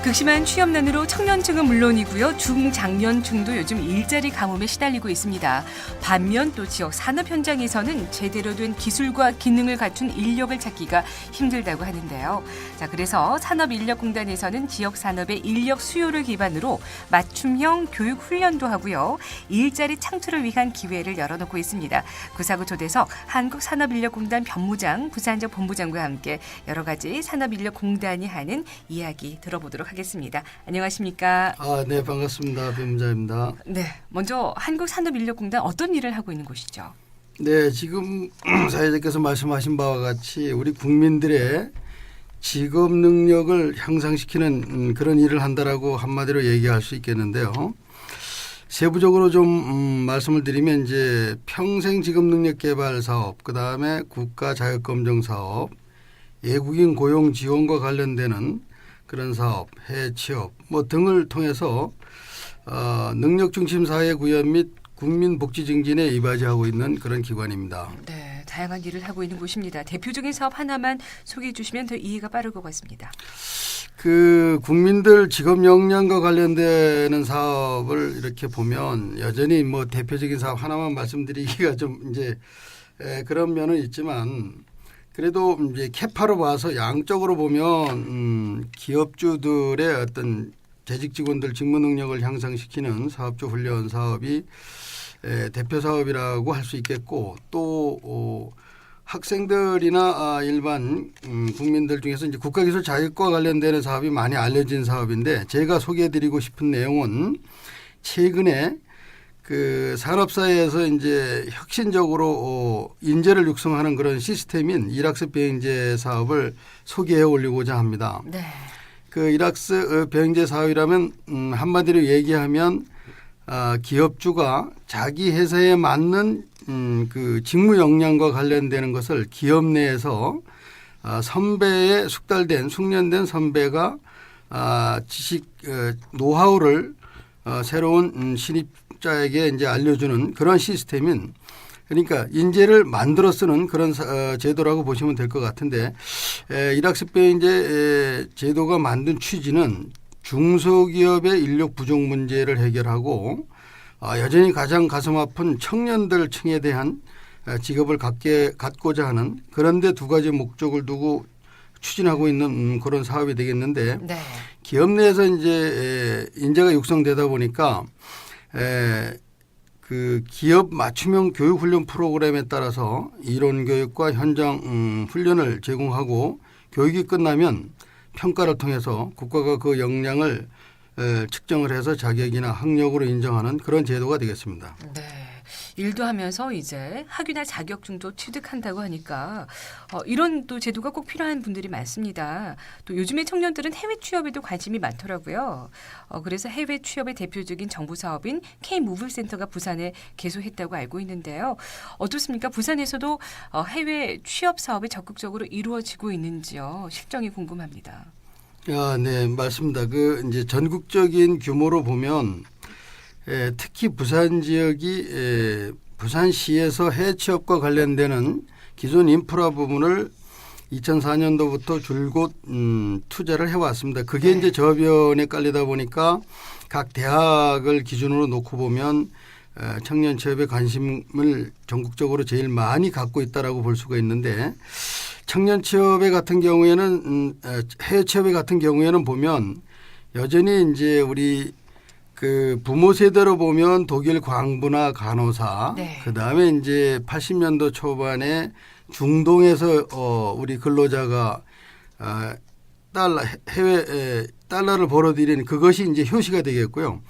극심한 취업난으로 청년층은 물론이고요. 중장년층도 요즘 일자리 가뭄에 시달리고 있습니다. 반면 또 지역 산업 현장에서는 제대로 된 기술과 기능을 갖춘 인력을 찾기가 힘들다고 하는데요. 자, 그래서 산업인력공단에서는 지역 산업의 인력 수요를 기반으로 맞춤형 교육 훈련도 하고요. 일자리 창출을 위한 기회를 열어놓고 있습니다. 구사구 초대석 한국산업인력공단 변무장, 부산적 본부장과 함께 여러 가지 산업인력공단이 하는 이야기 들어보도록 하겠습니다. 안녕하십니까? 네, 반갑습니다. 변무장입니다. 네, 먼저 한국산업인력공단 어떤 일을 하고 있는 곳이죠? 네, 지금 사회자께서 말씀하신 바와 같이 우리 국민들의 직업 능력을 향상시키는 그런 일을 한다라고 한마디로 얘기할 수 있겠는데요. 세부적으로 좀 말씀을 드리면 이제 평생 직업 능력 개발 사업, 그다음에 국가 자격 검정 사업, 외국인 고용 지원과 관련되는 그런 사업, 해외 취업 등을 통해서 능력 중심 사회 구현 및 국민 복지 증진에 이바지하고 있는 그런 기관입니다. 네, 다양한 일을 하고 있는 곳입니다. 대표적인 사업 하나만 소개해 주시면 더 이해가 빠를 것 같습니다. 그 국민들 직업 역량과 관련되는 사업을 이렇게 보면 여전히 대표적인 사업 하나만 말씀드리기가 좀 이제 그런 면은 있지만 그래도 이제 캐파로 봐서 양적으로 보면 기업주들의 어떤 재직 직원들 직무 능력을 향상시키는 사업주 훈련 사업이 대표 사업이라고 할 수 있겠고 또 학생들이나 일반 국민들 중에서 이제 국가기술 자격과 관련되는 사업이 많이 알려진 사업인데 제가 소개해드리고 싶은 내용은 최근에 그 산업사회에서 이제 혁신적으로 인재를 육성하는 그런 시스템인 일학습 병행제 사업을 소개해 올리고자 합니다. 네. 그 일학습 병행제 사업이라면 한마디로 얘기하면 기업주가 자기 회사에 맞는 그 직무 역량과 관련되는 것을 기업 내에서 선배의 숙련된 선배가 지식 노하우를 새로운 신입자에게 이제 알려주는 그런 시스템인 그러니까 인재를 만들어 쓰는 그런 제도라고 보시면 될 것 같은데 일학습병행제 제도가 만든 취지는 중소기업의 인력 부족 문제를 해결하고 여전히 가장 가슴 아픈 청년들 층에 대한 직업을 갖고자 하는 그런데 두 가지 목적을 두고 추진하고 있는 그런 사업이 되겠는데 네. 기업 내에서 이제 인재가 육성되다 보니까 그 기업 맞춤형 교육 훈련 프로그램에 따라서 이론 교육과 현장 훈련을 제공하고 교육이 끝나면 평가를 통해서 국가가 그 역량을 측정을 해서 자격이나 학력으로 인정하는 그런 제도가 되겠습니다. 네. 일도 하면서 이제 학위나 자격증도 취득한다고 하니까 이런 또 제도가 꼭 필요한 분들이 많습니다. 또 요즘에 청년들은 해외 취업에도 관심이 많더라고요. 그래서 해외 취업의 대표적인 정부 사업인 K-무브센터가 부산에 개소했다고 알고 있는데요. 어떻습니까? 부산에서도 해외 취업 사업이 적극적으로 이루어지고 있는지요? 실정이 궁금합니다. 네, 맞습니다. 그 이제 전국적인 규모로 보면 특히 부산 지역이 부산시에서 해외 취업과 관련되는 기존 인프라 부분을 2004년도부터 줄곧 투자를 해왔습니다. 그게 이제 저변에 깔리다 보니까 각 대학을 기준으로 놓고 보면 청년 취업에 관심을 전국적으로 제일 많이 갖고 있다라고 볼 수가 있는데 청년 취업에 같은 경우에는 해외 취업에 같은 경우에는 보면 여전히 이제 우리 그 부모 세대로 보면 독일 광부나 간호사, 네. 그다음에 이제 80년도 초반에 중동에서 우리 근로자가 해외 달러를 벌어들이는 그것이 이제 효시가 되겠고요.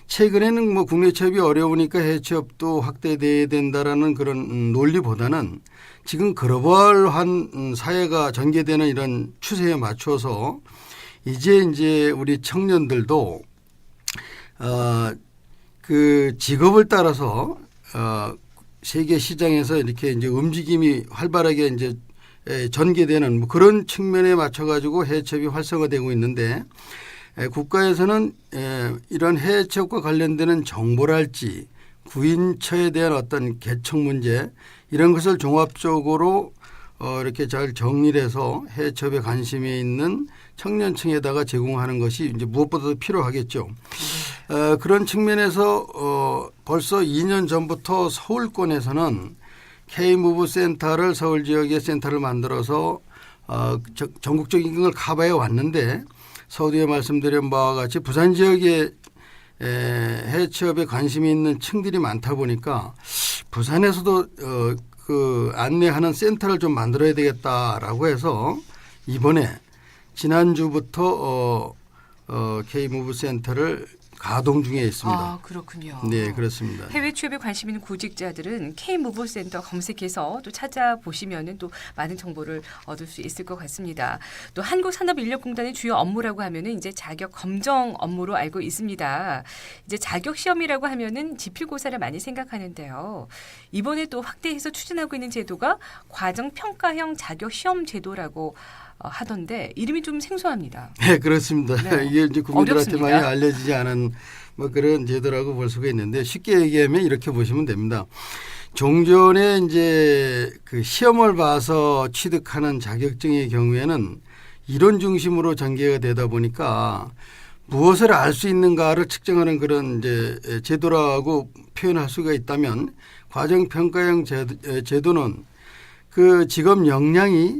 최근에는 국내 취업이 어려우니까 해외 취업도 확대돼야 된다라는 그런 논리보다는 지금 글로벌한 사회가 전개되는 이런 추세에 맞춰서 이제 우리 청년들도 그 직업을 따라서 세계 시장에서 이렇게 이제 움직임이 활발하게 이제 전개되는 그런 측면에 맞춰 가지고 해외 취업이 활성화되고 있는데 국가에서는 이런 해외 취업과 관련되는 정보랄지 구인처에 대한 어떤 개척 문제 이런 것을 종합적으로 이렇게 잘 정리를 해서 해외 취업에 관심이 있는 청년층에다가 제공하는 것이 이제 무엇보다도 필요하겠죠. 그런 측면에서 벌써 2년 전부터 서울권에서는 K무브 센터를 서울 지역에 센터를 만들어서 전국적인 걸 커버해 왔는데 서두에 말씀드린 바와 같이 부산 지역에 해외 취업에 관심이 있는 층들이 많다 보니까 부산에서도 그 안내하는 센터를 좀 만들어야 되겠다라고 해서 이번에 지난주부터 K무브 센터를 가동 중에 있습니다. 아, 그렇군요. 네, 그렇습니다. 해외 취업에 관심 있는 구직자들은 K무브 센터 검색해서 또 찾아보시면은 또 많은 정보를 얻을 수 있을 것 같습니다. 또 한국산업인력공단의 주요 업무라고 하면은 이제 자격 검정 업무로 알고 있습니다. 이제 자격 시험이라고 하면은 지필고사를 많이 생각하는데요. 이번에 또 확대해서 추진하고 있는 제도가 과정 평가형 자격 시험 제도라고 하던데 이름이 좀 생소합니다. 네, 그렇습니다. 네. 이게 이제 국민들한테 어렵습니다. 많이 알려지지 않은 뭐 그런 제도라고 볼 수가 있는데 쉽게 얘기하면 이렇게 보시면 됩니다. 종전에 이제 그 시험을 봐서 취득하는 자격증의 경우에는 이론 중심으로 전개가 되다 보니까 무엇을 알 수 있는가를 측정하는 그런 이제 제도라고 표현할 수가 있다면 과정평가형 제도는 그 직업 역량이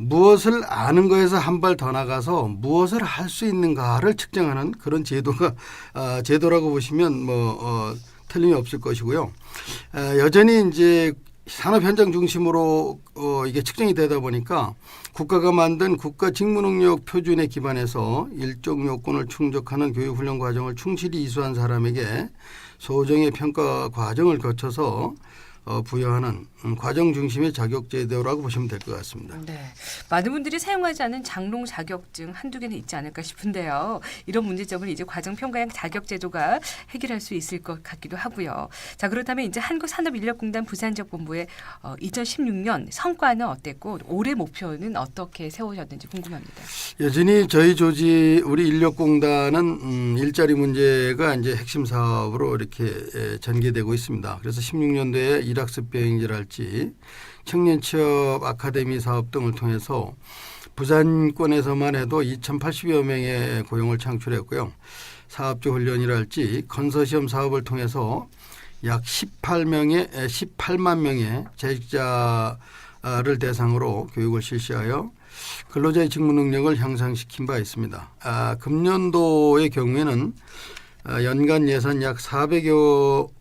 무엇을 아는 거에서 한 발 더 나가서 무엇을 할 수 있는가를 측정하는 그런 제도라고 보시면 틀림이 없을 것이고요. 여전히 이제 산업 현장 중심으로 이게 측정이 되다 보니까 국가가 만든 국가 직무능력 표준에 기반해서 일정 요건을 충족하는 교육훈련 과정을 충실히 이수한 사람에게 소정의 평가 과정을 거쳐서 부여하는 과정 중심의 자격 제도라고 보시면 될 것 같습니다. 네, 많은 분들이 사용하지 않은 장롱 자격증 한두 개는 있지 않을까 싶은데요. 이런 문제점을 이제 과정평가형 자격 제도가 해결할 수 있을 것 같기도 하고요. 자, 그렇다면 이제 한국산업인력공단 부산지역본부의 2016년 성과는 어땠고 올해 목표는 어떻게 세우셨는지 궁금합니다. 여전히 저희 조직 우리 인력공단은 일자리 문제가 이제 핵심 사업으로 이렇게 전개되고 있습니다. 그래서 16년도에 일학습 병행제랄지 청년 취업 아카데미 사업 등을 통해서 부산권에서만 해도 2,080여 명의 고용을 창출했고요. 사업주 훈련이랄지 건설시험 사업을 통해서 약 18만 명의 재직자를 대상으로 교육을 실시하여 근로자의 직무 능력을 향상시킨 바 있습니다. 금년도의 경우에는 연간 예산 약 400억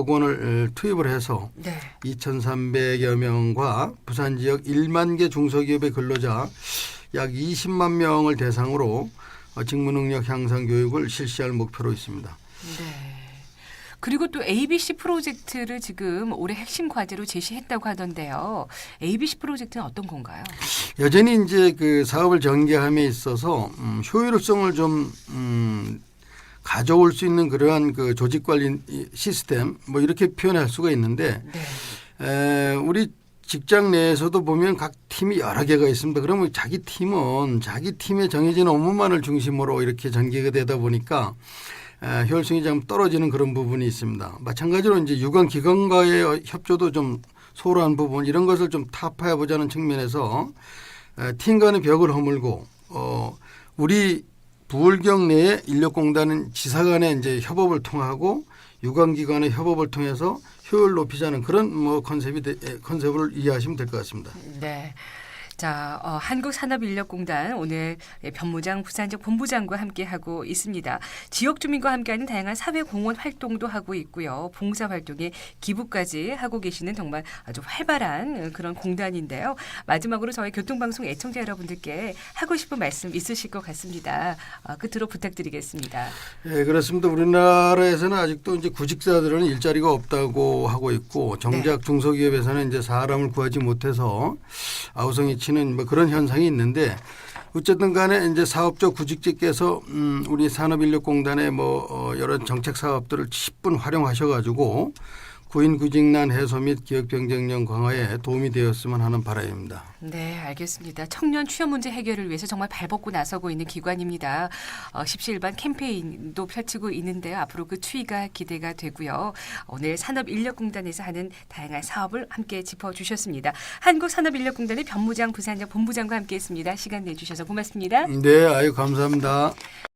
원을 투입을 해서 네. 2,300여 명과 부산 지역 1만 개 중소기업의 근로자 약 20만 명을 대상으로 직무 능력 향상 교육을 실시할 목표로 있습니다. 네. 그리고 또 ABC 프로젝트를 지금 올해 핵심 과제로 제시했다고 하던데요. ABC 프로젝트는 어떤 건가요? 여전히 이제 그 사업을 전개함에 있어서 효율성을 좀 가져올 수 있는 그러한 그 조직 관리 시스템 뭐 이렇게 표현할 수가 있는데 네. 우리 직장 내에서도 보면 각 팀이 여러 개가 있습니다. 그러면 자기 팀은 자기 팀에 정해진 업무만을 중심으로 이렇게 전개가 되다 보니까 효율성이 좀 떨어지는 그런 부분이 있습니다. 마찬가지로 이제 유관 기관과의 협조도 좀 소홀한 부분 이런 것을 좀 타파해 보자는 측면에서 팀 간의 벽을 허물고 우리 부울경 내에 인력공단은 지사 간의 이제 협업을 통하고 유관기관의 협업을 통해서 효율을 높이자는 그런 컨셉을 이해하시면 될 것 같습니다. 네. 자, 한국산업인력공단 오늘 변무장 부산지역 본부장과 함께하고 있습니다. 지역 주민과 함께하는 다양한 사회공헌 활동도 하고 있고요. 봉사활동에 기부까지 하고 계시는 정말 아주 활발한 그런 공단인데요. 마지막으로 저희 교통방송 애청자 여러분들께 하고 싶은 말씀 있으실 것 같습니다. 끝으로 부탁드리겠습니다. 네, 그렇습니다. 우리나라에서는 아직도 이제 구직자들은 일자리가 없다고 하고 있고 정작 중소기업에서는 이제 사람을 구하지 못해서 아우성이 치는 뭐 그런 현상이 있는데 어쨌든 간에 이제 사업적 구직자께서 우리 산업인력공단의 여러 정책 사업들을 10분 활용하셔 가지고 구인구직난 해소 및 기업경쟁력 강화에 도움이 되었으면 하는 바람입니다. 네, 알겠습니다. 청년 취업 문제 해결을 위해서 정말 발벗고 나서고 있는 기관입니다. 십시일반 캠페인도 펼치고 있는데요. 앞으로 그 추이가 기대가 되고요. 오늘 산업인력공단에서 하는 다양한 사업을 함께 짚어주셨습니다. 한국산업인력공단의 변무장 부산장 본부장과 함께했습니다. 시간 내주셔서 고맙습니다. 네, 아유 감사합니다.